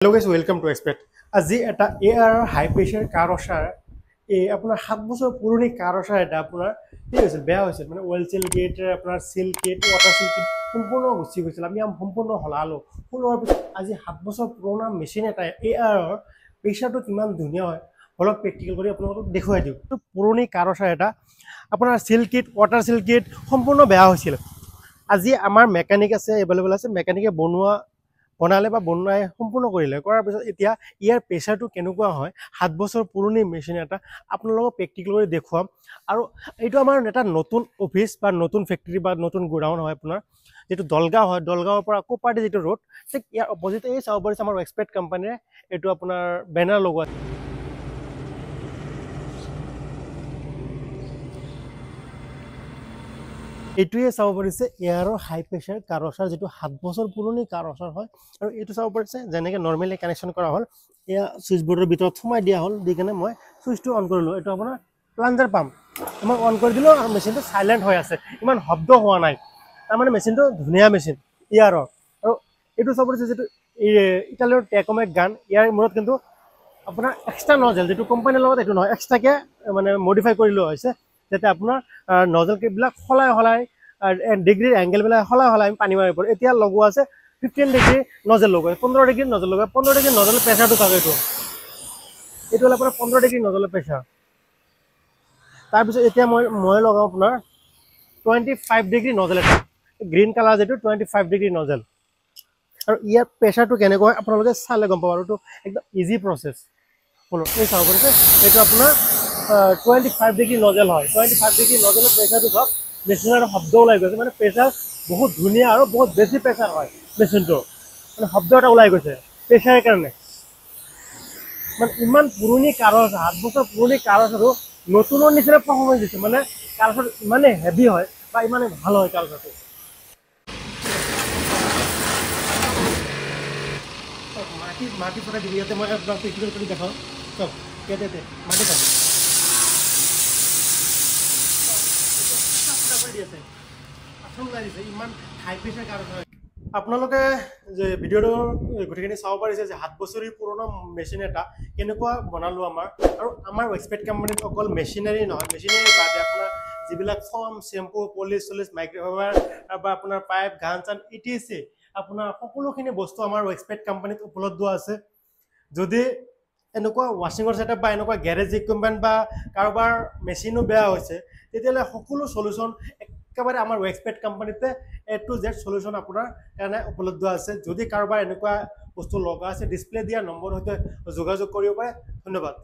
Hello guys, welcome to Expert. আজি এটা air হাই pressure কাৰ অসাৰ আপোনাৰ 7 বছৰ পুৰণি কাৰ অসাৰ এটা আপোনাৰ কি হৈছিল বেয়া হৈছিল মানে অইল চিল গেট আপোনাৰ seal gate water seal gate সম্পূৰ্ণ গুচি গৈছিল আমি সম্পূৰ্ণ হলালো হলোৱাৰ পিছত আজি 7 বছৰ পুৰণা মেচিন এটা এয়াৰৰ প্ৰেছাৰটো কিমান ধুনীয়া হয় অলপ প্ৰেক্টিকেল কৰি আপোনালোকক দেখুৱাই দিওঁ পুৰণি কাৰ অসাৰ এটা আপোনাৰ seal gate water seal gate সম্পূৰ্ণ বেয়া হৈছিল আজি আমাৰ মেকানিক আছে এভেইলেবল আছে মেকানিকে বনালে বা বনাই সম্পূৰ্ণ কৰিলে কৰাৰ পিছত এতিয়া ইয়াৰ প্ৰেছাৰটো কেনেকুৱা হয় 7 বছৰ পুৰণি মেচিন এটা আপোনালোকক প্ৰেক্টিকেল কৰি দেখুৱাম আৰু এইটো আমাৰ এটা নতুন অফিচ বা নতুন ফেক্টৰী বা নতুন গোডাউন হয় আপোনাৰ যেটো দলগাঁও হয় দলগাঁৱৰ পৰা কোপাটি যেটো ৰোড ঠিক ইয়াৰ অপজিট এই চাব পাৰিছে আমাৰ এক্সপেক্ট কোম্পানীৰে এইটো আপোনাৰ বেনাৰ লগোৱা এইটোৱে চাব পাৰিছে এয়াৰৰ হাই প্ৰেছাৰ কাৰ অসাৰ যেটো 7 বছৰ পুৰণি কাৰ অসাৰ হয় আৰু এইটো চাব পাৰিছে যেনেকৈ নৰমালি কানেকশ্যন কৰা হ'ল এয়া সুইচ বৰ্ডৰ ভিতৰত সোমাই দিয়া হ'ল দি কেনে মই সুইচটো অন কৰিলোঁ এইটো আপোনাৰ প্লাঞ্জাৰ পাম্প মই অন কৰি দিলোঁ আৰু মেচিনটো সাইলেন্ট হৈ আছে ইমান শব্দ হোৱা নাই তাৰমানে মেচিনটো ধুনীয়া মেচিন এয়াৰৰ আৰু এইটো চাব পাৰিছে যেটো ইটালিয়াৰ টেকমেক গান ইয়াৰ মূৰত কিন্তু আপোনাৰ এক্সট্ৰা নজেল যেটো কোম্পানীৰ লগত এইটো নহয় এক্সট্ৰাকে মানে মডিফাই কৰি লোৱা হৈছে যাতে আপোনাৰ নজেল কেবিলাক হলাই ডিগ্ৰীৰ এংগেল বিলাক হলাই আমি পানী মাৰিব এতিয়া লগোৱা আছে 15 ডিগ্ৰী নজেল লগোৱা 15 ডিগ্ৰী নজেল লগোৱা 15 ডিগ্ৰী নজেল প্ৰেছাৰটো থাকে এইটো হল আপোনাৰ 15 ডিগ্ৰী নজেল প্ৰেছাৰ তাৰ পিছত এতিয়া মই লগাও আপোনাৰ 25 ডিগ্ৰী নজেল এটা গ্ৰীণ কালাৰ যেটো 25 ডিগ্ৰী নজেল আৰু ইয়াৰ প্ৰেছাৰটো কেনেকৈ হয় আপোনালোকে চালে গম পাব আৰু এইটো একদম ইজি প্ৰসেস হলো এই চাব পাৰিছে এইটো আপোনাৰ 25 ডিগ্ৰী নজেল হয় 25 ডিগ্ৰী নজেলৰ প্ৰেছাৰটো ধৰক মেচিনৰ শব্দ ওলাই গৈছে মানে প্ৰেছাৰ বহুত ধুনীয়া আৰু বহুত বেছি প্ৰেছাৰ হয় মেচিনটো মানে শব্দ এটা ওলাই গৈছে প্ৰেছাৰৰ কাৰণে মানে ইমান পুৰণি কাৰ 7 বছৰ পুৰণি কাৰ আৰু নতুনৰ নিচিনা পাৰফৰমেন্স দিছে মানে কাৰটো ইমানে হেভি হয় বা ইমানে ভাল হয় কাৰটো মাটি পৰা দি ইয়াতে মই আপোনাক প্ৰেক্টিকেল কৰি দেখাওঁ চব কেতে মাটি কাট ইমান হাই প্ৰেছাৰ কাৰ আপোনালোকে যে ভিডিঅ'টো গোটেইখিনি চাব পাৰিছে যে 7 বছৰ পুৰণা মেচিন এটা কেনেকুৱা বনালো আমাৰ আৰু আমাৰ এক্সপেক্ট কোম্পানীত অকল মেচিনাৰী নহয় মেচিনাৰী বাদে আপোনাৰ যিবিলাক ফৰ্ম শ্যাম্পু পলিশ মাইক্ৰ'ফাইবাৰ বা আপোনাৰ পাইপ ঘান চান ইটিসি আপোনাৰ সকলোখিনি বস্তু আমাৰ এক্সপেক্ট কোম্পানীত উপলব্ধ আছে যদি এনেকুৱা ওয়াশিংৰ সেটআপ বা এনেকুৱা গ্যাৰেজ ইকুইপমেন্ট বা কাৰোবাৰ মেচিনো বেয়া হৈছে তেতিয়ালে সকলো সলিউশন একেবাৰে আমাৰ এক্সপেক্ট কোম্পানীতে A to Z সলিউশন আপোনাৰ কাৰণে উপলব্ধ আছে যদি কাৰোবাৰ এনেকুৱা বস্তু লগা আছে ডিসপ্লে দিয়া নম্বৰ হতে যোগাযোগ কৰিব পাৰে ধন্যবাদ